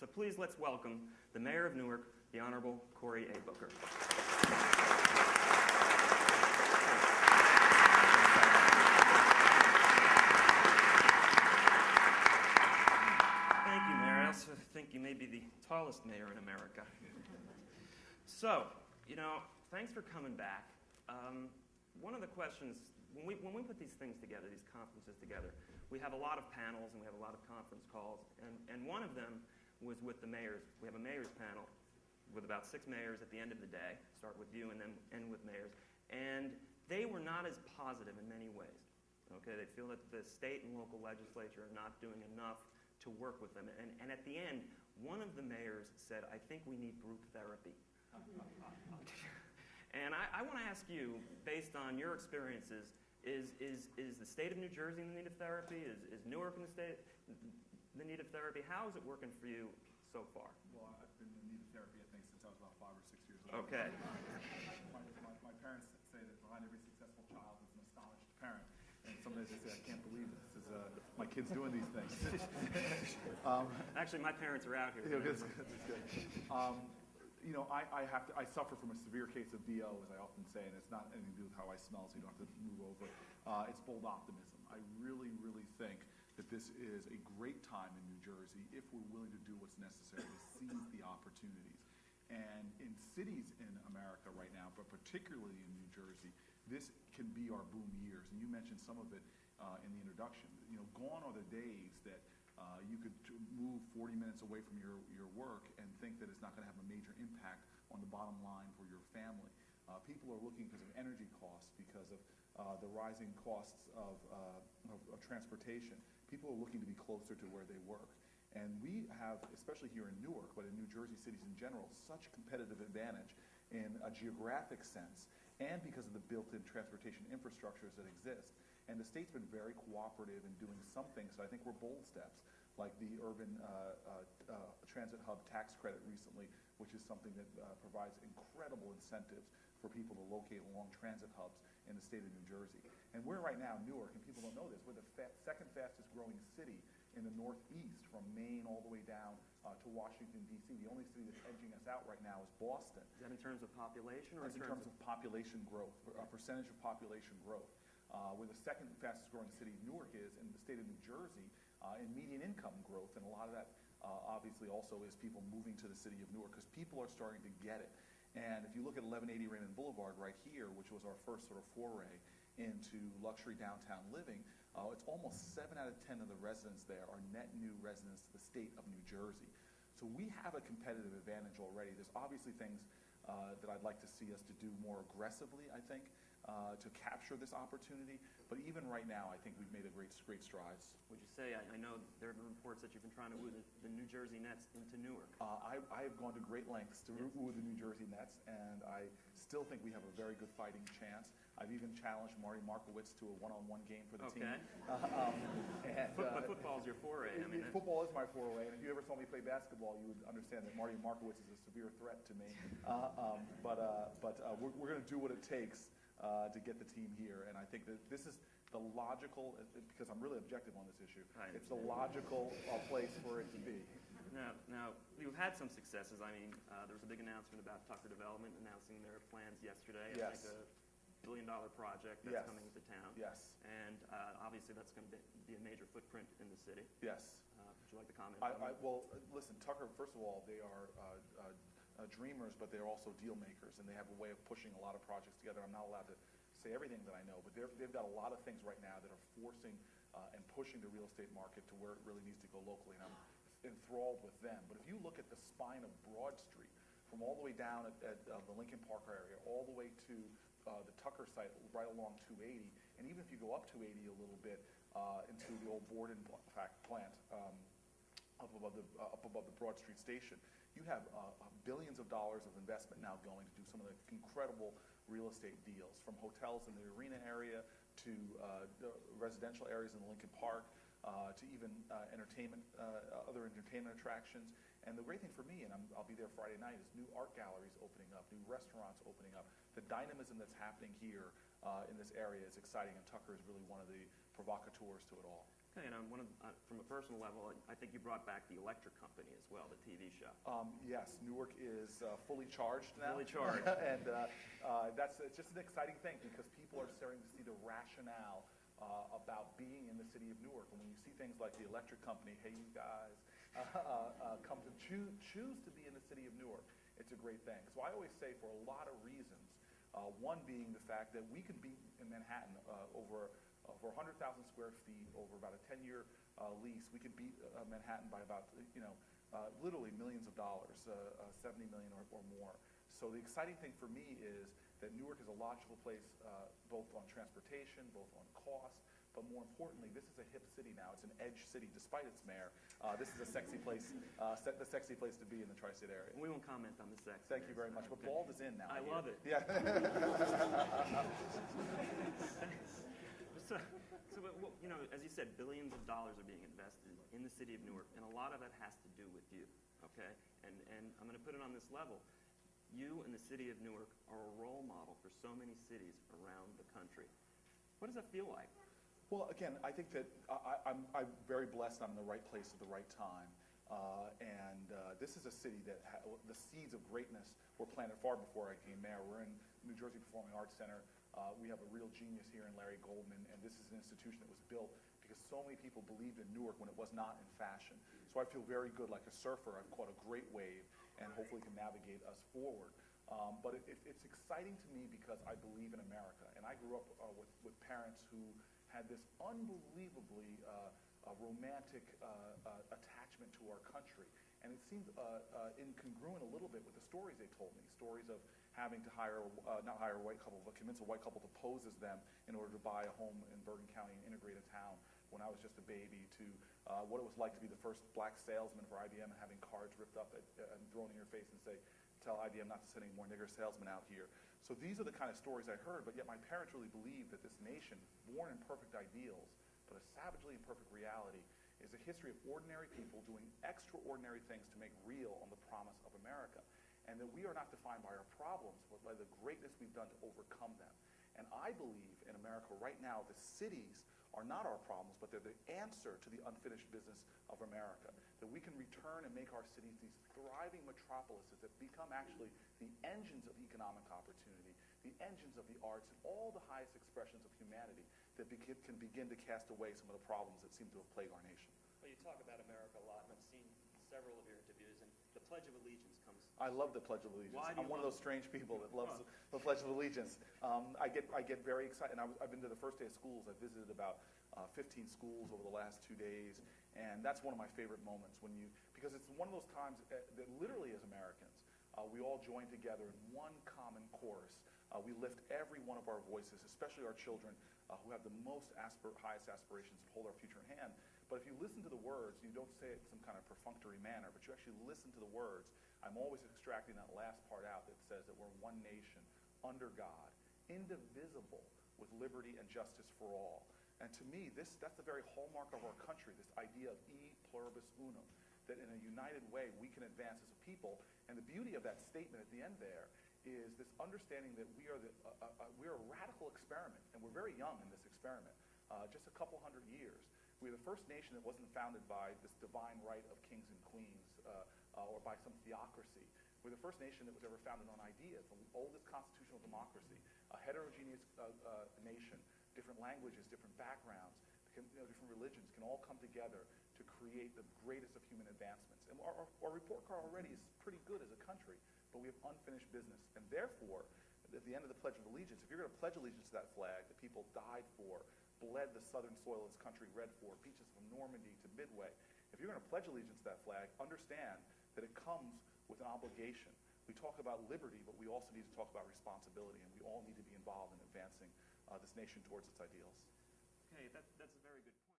So please let's welcome the Mayor of Newark, the Honorable Cory A. Booker. Thank you, Mayor. I also think you may be the tallest mayor in America. So, thanks for coming back. One of the questions, when we put these things together, these conferences together, we have a lot of panels and we have a lot of conference calls, and one of them was with the mayors. We have a mayors panel with about 6 mayors at the end of the day, start with you and then end with mayors, and they were not as positive in many ways. Okay, they feel that the state and local legislature are not doing enough to work with them, and at the end, one of the mayors said, "I think we need group therapy." And I want to ask you, based on your experiences, is the state of New Jersey in the need of therapy? Is Newark in the need of therapy? How is it working for you so far? Well, I've been in need of therapy, I think, since I was about 5 or 6 years old. Okay. My parents say that behind every successful child is an astonished parent. And some days they say, I can't believe this is my kid's doing these things. Actually, my parents are out here. Yeah, that's good. I suffer from a severe case of BO, as I often say, and it's not anything to do with how I smell, so you don't have to move over. It's bold optimism. I really, really think that this is a great time in New Jersey if we're willing to do what's necessary to seize the opportunities. And in cities in America right now, but particularly in New Jersey, this can be our boom years. And you mentioned some of it in the introduction. Gone are the days that you could move 40 minutes away from your work and think that it's not going to have a major impact on the bottom line for your family. People are looking because of energy costs, because of the rising costs of transportation. People are looking to be closer to where they work. And we have, especially here in Newark, but in New Jersey cities in general, such competitive advantage in a geographic sense and because of the built-in transportation infrastructures that exist. And the state's been very cooperative in doing some things, so I think we're bold steps, like the urban transit hub tax credit recently, which is something that provides incredible incentives for people to locate along transit hubs in the state of New Jersey. And we're right now, Newark, and people don't know this, we're the second fastest growing city in the Northeast, from Maine all the way down to Washington, D.C. The only city that's edging us out right now is Boston. Is that in terms of population or in terms of population growth, percentage of population growth? We're the second fastest growing city Newark is in the state of New Jersey in median income growth, and a lot of that obviously also is people moving to the city of Newark because people are starting to get it. And if you look at 1180 Raymond Boulevard right here, which was our first sort of foray into luxury downtown living, it's almost 7 out of 10 of the residents there are net new residents to the state of New Jersey. So we have a competitive advantage already. There's obviously things that I'd like to see us to do more aggressively, I think, to capture this opportunity. But even right now, I think we've made great strides. Would you say, I know there have been reports that you've been trying to woo the New Jersey Nets into Newark. I have gone to great lengths to woo the New Jersey Nets, and I still think we have a very good fighting chance. I've even challenged Marty Markowitz to a one-on-one game for the team. But football's your foray. Football is my foray, and if you ever saw me play basketball, you would understand that Marty Markowitz is a severe threat to me. But we're going to do what it takes to get the team here, and I think that this is the logical, because I'm really objective on this issue, it's the logical place for it to be. Now, you've had some successes. There was a big announcement about Tucker Development announcing their plans yesterday. Yes. I think $1 billion project that's coming into town. Yes. And obviously that's going to be a major footprint in the city. Yes. Would you like to comment on that? Well, listen, Tucker, first of all, they are dreamers, but they're also deal makers, and they have a way of pushing a lot of projects together. I'm not allowed to say everything that I know, but they've got a lot of things right now that are forcing and pushing the real estate market to where it really needs to go locally, and I'm enthralled with them. But if you look at the spine of Broad Street, from all the way down at the Lincoln Park area, all the way to the Tucker site right along 280, and even if you go up 280 a little bit into the old Borden plant up above the Broad Street station, you have billions of dollars of investment now going to do some of the incredible real estate deals, from hotels in the arena area to residential areas in Lincoln Park to even other entertainment attractions. And the great thing for me, and I'll be there Friday night, is new art galleries opening up, new restaurants opening up. The dynamism that's happening here in this area is exciting, and Tucker is really one of the provocateurs to it all. Okay, and from a personal level, I think you brought back the Electric Company as well, the TV show. Yes, Newark is fully charged now. Fully charged. And it's just an exciting thing because people are starting to see the rationale about being in the city of Newark. And when you see things like the Electric Company, hey, you guys, come to choose to be in the city of Newark, it's a great thing. So I always say for a lot of reasons, one being the fact that we can be in Manhattan over 100,000 square feet, over about a 10-year lease. We could beat Manhattan by about, literally millions of dollars, 70 million or more. So the exciting thing for me is that Newark is a logical place, both on transportation, both on cost, but more importantly, this is a hip city now. It's an edge city, despite its mayor. This is a sexy place, the sexy place to be in the tri-state area. We won't comment on the sex. Thank you very much. But bald is in now. I love it. Yeah. So, as you said, billions of dollars are being invested in the city of Newark, and a lot of that has to do with you, okay? And I'm going to put it on this level. You and the city of Newark are a role model for so many cities around the country. What does that feel like? Well, again, I think that I'm very blessed I'm in the right place at the right time. This is a city that the seeds of greatness were planted far before I became mayor. We're in New Jersey Performing Arts Center. We have a real genius here in Larry Goldman, and this is an institution that was built because so many people believed in Newark when it was not in fashion. So I feel very good, like a surfer. I've caught a great wave and hopefully can navigate us forward. But it's exciting to me because I believe in America. And I grew up with parents who had this unbelievably romantic attachment to our country. And it seemed incongruent a little bit with the stories they told me, stories of having to not hire a white couple, but convince a white couple to pose as them in order to buy a home in Bergen County and integrate a town when I was just a baby, to what it was like to be the first black salesman for IBM and having cards ripped up and thrown in your face and say, tell IBM not to send any more nigger salesmen out here. So these are the kind of stories I heard, but yet my parents really believed that this nation, born in perfect ideals, but a savagely imperfect reality, is a history of ordinary people doing extraordinary things to make real on the promise of America. And that we are not defined by our problems, but by the greatness we've done to overcome them. And I believe in America right now, the cities are not our problems, but they're the answer to the unfinished business of America. That we can return and make our cities these thriving metropolises that become actually the engines of economic opportunity, the engines of the arts, and all the highest expressions of humanity that can begin to cast away some of the problems that seem to have plagued our nation. Well, you talk about America a lot, and I've seen several of your interviews, and the Pledge of Allegiance comes. I love the Pledge of Allegiance. I'm one of those strange people that loves the Pledge of Allegiance. I get very excited. And I've been to the first day of schools. I visited about 15 schools over the last 2 days, and that's one of my favorite moments because it's one of those times that literally as Americans, we all join together in one common chorus. We lift every one of our voices, especially our children who have the highest aspirations to hold our future in hand. But if you listen to the words, you don't say it in some kind of perfunctory manner, but you actually listen to the words. I'm always extracting that last part out that says that we're one nation, under God, indivisible, with liberty and justice for all. And to me, that's the very hallmark of our country, this idea of e pluribus unum, that in a united way we can advance as a people. And the beauty of that statement at the end there is this understanding that we are a radical experiment, and we're very young in this experiment, just a couple hundred years. We're the first nation that wasn't founded by this divine right of kings and queens or by some theocracy. We're the first nation that was ever founded on ideas, the oldest constitutional democracy, a heterogeneous nation, different languages, different backgrounds, different religions can all come together to create the greatest of human advancements. And our report card already is pretty good as a country, but we have unfinished business. And therefore, at the end of the Pledge of Allegiance, if you're going to pledge allegiance to that flag that people died for, bled the southern soil of this country red for, beaches from Normandy to Midway, if you're going to pledge allegiance to that flag, understand that it comes with an obligation. We talk about liberty, but we also need to talk about responsibility, and we all need to be involved in advancing this nation towards its ideals. Okay, that's a very good point.